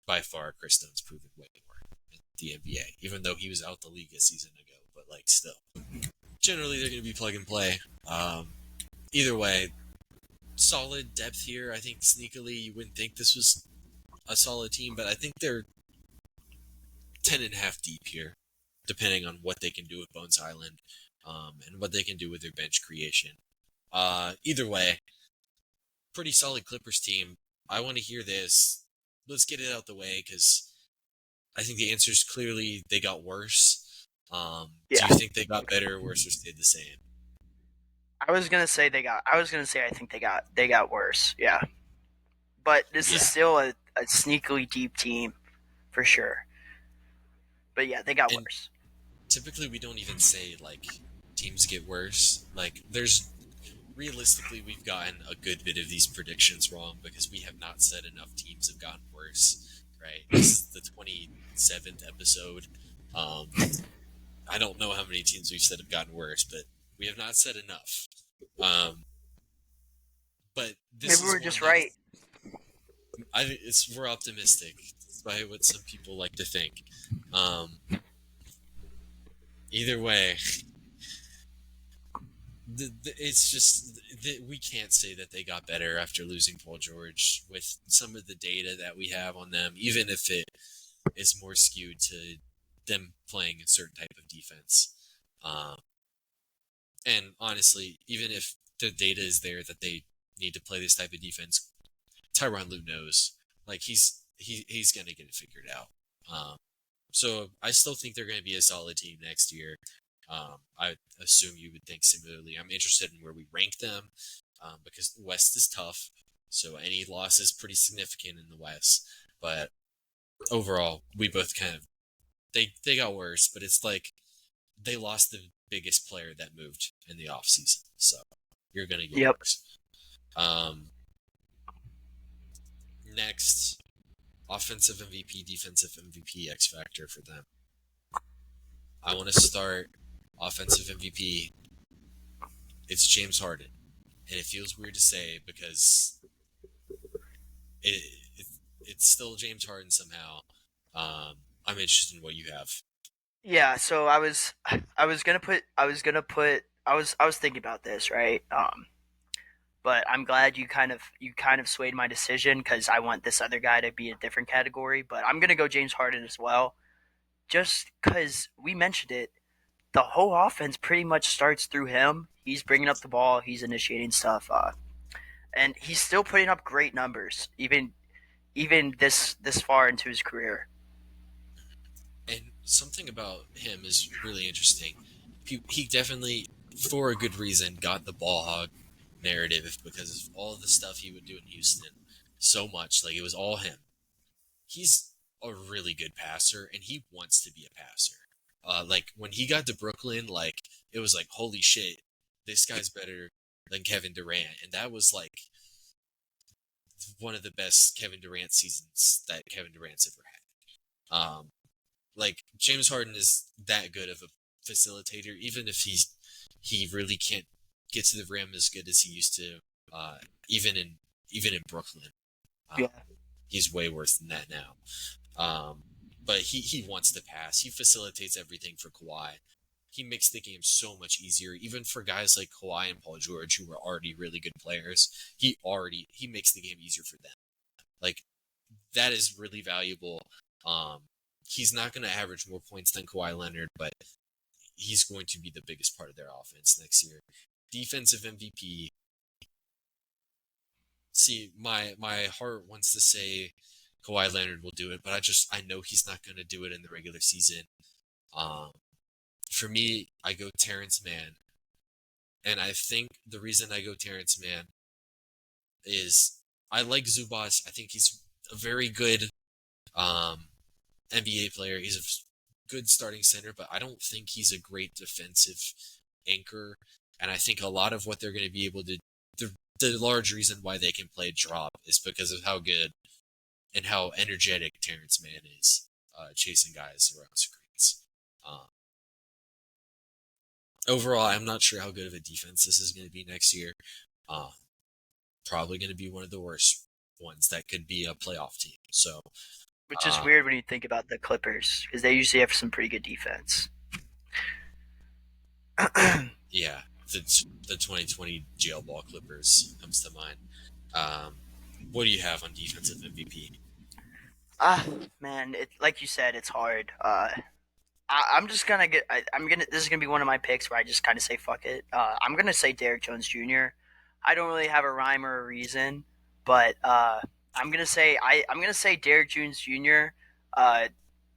by far Chris Dunn's proven way more in the NBA, even though he was out the league a season ago. But like still, generally they're going to be plug and play. Either way, solid depth here. I think sneakily you wouldn't think this was a solid team, but I think they're 10.5 deep here, depending on what they can do with Bones Island, and what they can do with their bench creation. Either way, pretty solid Clippers team. I want to hear this. Let's get it out the way, because I think the answer is clearly they got worse. Do you think they got better or worse, or stayed the same? I was gonna say I think they got worse. Yeah, but this is still a sneakily deep team for sure. But yeah, they got worse. Typically, we don't even say like teams get worse. Like realistically, we've gotten a good bit of these predictions wrong because we have not said enough teams have gotten worse. Right? This is the 27th episode. I don't know how many teams we've said have gotten worse, but we have not said enough. But this maybe we're just right. We're optimistic, despite what some people like to think. Either way, it's just we can't say that they got better after losing Paul George with some of the data that we have on them, even if it is more skewed to them playing a certain type of defense. And honestly, even if the data is there that they need to play this type of defense, Tyronn Lue knows. Like he's gonna get it figured out. So I still think they're gonna be a solid team next year. I assume you would think similarly. I'm interested in where we rank them, because the West is tough. So any loss is pretty significant in the West. But overall, we both kind of they got worse, but it's like they lost the biggest player that moved in the offseason. So you're going to get worse. Next, offensive MVP, defensive MVP, X factor for them. I want to start offensive MVP. It's James Harden. And it feels weird to say because it's still James Harden somehow. I'm interested in what you have. Yeah, so I was thinking about this, right? But I'm glad you kind of swayed my decision because I want this other guy to be a different category. But I'm gonna go James Harden as well, just because we mentioned it. The whole offense pretty much starts through him. He's bringing up the ball, he's initiating stuff, and he's still putting up great numbers, even this far into his career. And something about him is really interesting. He definitely, for a good reason, got the ball hog narrative because of all the stuff he would do in Houston so much. Like, it was all him. He's a really good passer, and he wants to be a passer. Like, when he got to Brooklyn, like, it was like, holy shit, this guy's better than Kevin Durant. And that was, like, one of the best Kevin Durant seasons that Kevin Durant's ever had. Like, James Harden is that good of a facilitator, even if he really can't get to the rim as good as he used to, even in Brooklyn. He's way worse than that now. But he wants to pass. He facilitates everything for Kawhi. He makes the game so much easier, even for guys like Kawhi and Paul George, who were already really good players. He makes the game easier for them. Like, that is really valuable. He's not going to average more points than Kawhi Leonard, but he's going to be the biggest part of their offense next year. Defensive MVP. See, my heart wants to say Kawhi Leonard will do it, but I know he's not going to do it in the regular season. For me, I go Terrence Mann. And I think the reason I go Terrence Mann is I like Zubac. I think he's a very good NBA player. He's a good starting center, but I don't think he's a great defensive anchor. And I think a lot of what they're going to be able to, the large reason why they can play drop is because of how good and how energetic Terrence Mann is chasing guys around screens. Overall, I'm not sure how good of a defense this is going to be next year. Probably going to be one of the worst ones that could be a playoff team. So, which is weird when you think about the Clippers, because they usually have some pretty good defense. Yeah, the 2020 jail ball Clippers comes to mind. What do you have on defensive MVP? Man, like you said, it's hard. I'm just gonna get. This is gonna be one of my picks where I just kind of say fuck it. I'm gonna say Derrick Jones Jr. I don't really have a rhyme or a reason, but I'm gonna say Derrick Jones Jr.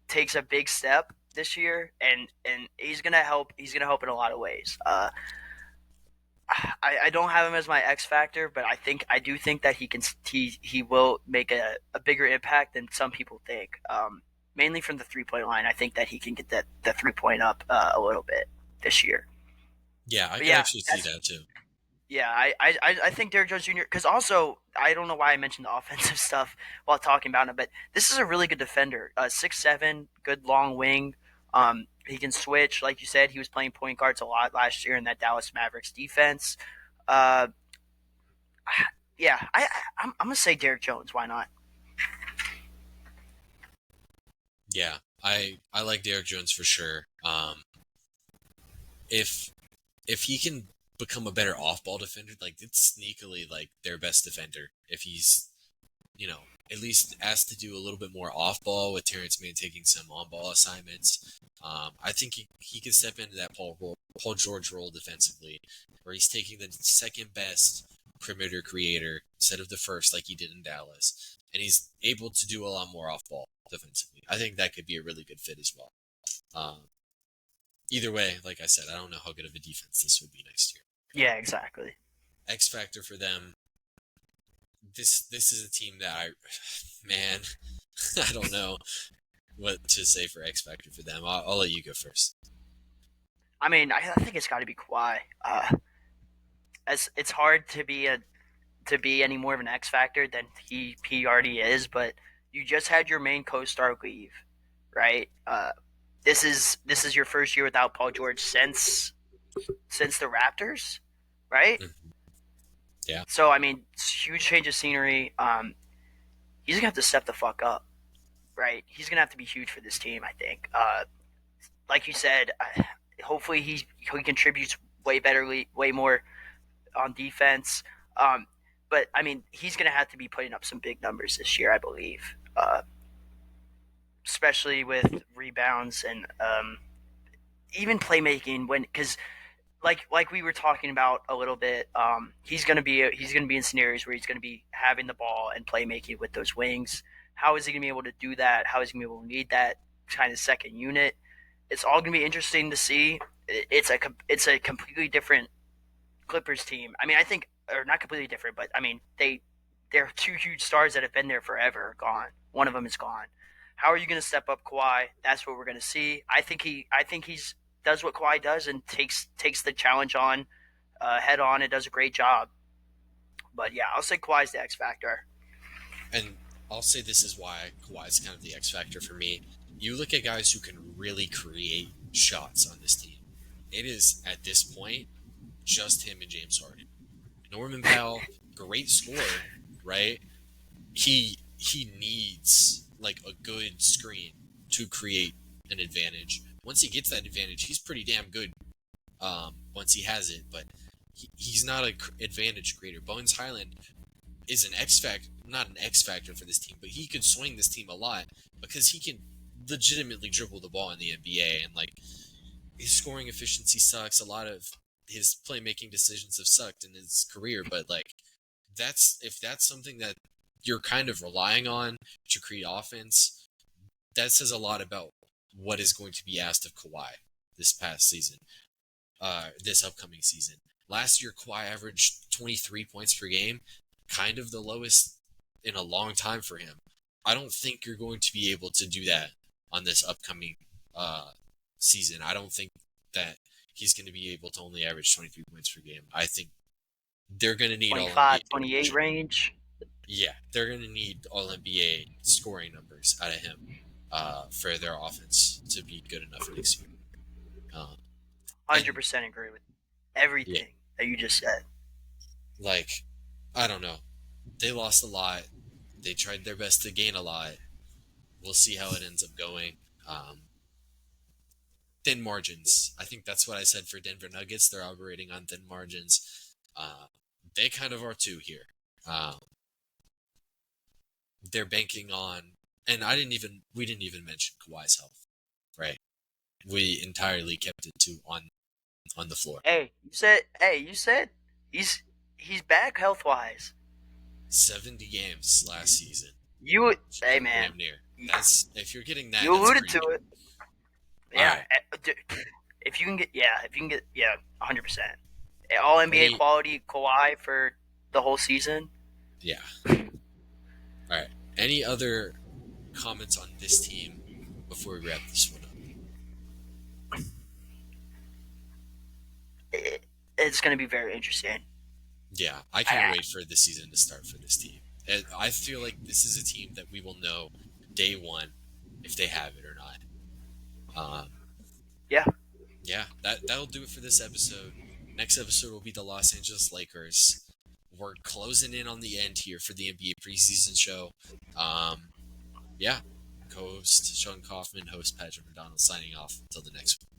Takes a big step this year, and he's gonna help. He's gonna help in a lot of ways. I don't have him as my X factor, but I do think that he will make a bigger impact than some people think. Mainly from the 3-point line, I think that he can get the 3-point up a little bit this year. Yeah, I can actually see that too. Yeah, I think Derrick Jones Jr. Because also I don't know why I mentioned the offensive stuff while talking about him, but this is a really good defender. 6'7", good long wing. He can switch, like you said. He was playing point guards a lot last year in that Dallas Mavericks defense. Yeah, I'm gonna say Derrick Jones. Why not? Yeah, I like Derrick Jones for sure. If he can become a better off-ball defender, like it's sneakily like their best defender. If he's, at least asked to do a little bit more off-ball with Terrence Mann taking some on-ball assignments, I think he can step into that Paul George role defensively, where he's taking the second best perimeter creator instead of the first like he did in Dallas, and he's able to do a lot more off-ball defensively. I think that could be a really good fit as well. Either way, like I said, I don't know how good of a defense this will be next year. Yeah, exactly. X factor for them. This is a team that I don't know what to say for X factor for them. I'll let you go first. I mean, I think it's got to be Kawhi. As it's hard to be any more of an X factor than he already is, but you just had your main co-star leave, right? This is your first year without Paul George since the Raptors, right? Mm-hmm. Yeah. So I mean, it's a huge change of scenery. He's gonna have to step the fuck up, right? He's gonna have to be huge for this team. I think. Like you said, hopefully he contributes way more on defense. But I mean, he's gonna have to be putting up some big numbers this year, I believe. Especially with rebounds and even playmaking, because like we were talking about a little bit, he's gonna be in scenarios where he's gonna be having the ball and playmaking with those wings. How is he gonna be able to do that? How is he gonna be able to lead that kind of second unit? It's all gonna be interesting to see. It's a completely different Clippers team. I mean, I think, or not completely different, but I mean they're two huge stars that have been there forever, gone. One of them is gone. How are you going to step up Kawhi? That's what we're going to see. I think he's does what Kawhi does and takes the challenge on head on and does a great job. But yeah, I'll say Kawhi's the X factor. And I'll say this is why Kawhi's kind of the X factor for me. You look at guys who can really create shots on this team. It is at this point just him and James Harden. Norman Powell, great scorer, right? He needs like a good screen to create an advantage. Once he gets that advantage, he's pretty damn good once he has it, but he's not an advantage creator. Bones Highland is an X factor, not an X factor for this team, but he could swing this team a lot because he can legitimately dribble the ball in the NBA, and like his scoring efficiency sucks. A lot of his playmaking decisions have sucked in his career, but like if that's something that you're kind of relying on to create offense, that says a lot about what is going to be asked of Kawhi this past season, this upcoming season. Last year, Kawhi averaged 23 points per game, kind of the lowest in a long time for him. I don't think you're going to be able to do that on this upcoming season. I don't think that he's going to be able to only average 23 points per game. I think they're going to need 25, 28 range. Yeah, they're going to need All-NBA scoring numbers out of him for their offense to be good enough for next year. 100% agree with everything that you just said. Like, I don't know. They lost a lot. They tried their best to gain a lot. We'll see how it ends up going. Thin margins. I think that's what I said for Denver Nuggets. They're operating on thin margins. They kind of are too here. They're banking on, and we didn't even mention Kawhi's health, right? We entirely kept it to on the floor. You said he's back health wise. 70 games last season. Hey man, damn near. That's if you're getting that. You alluded to it. Yeah, right. if you can get 100%. All NBA quality Kawhi for the whole season. Yeah. All right. Any other comments on this team before we wrap this one up? It's going to be very interesting. Yeah, I can't wait for the season to start for this team. And I feel like this is a team that we will know day one if they have it or not. Yeah, that'll do it for this episode. Next episode will be the Los Angeles Lakers. We're closing in on the end here for the NBA preseason show. Co-host Sean Kaufman, host Patrick McDonald, signing off until the next one.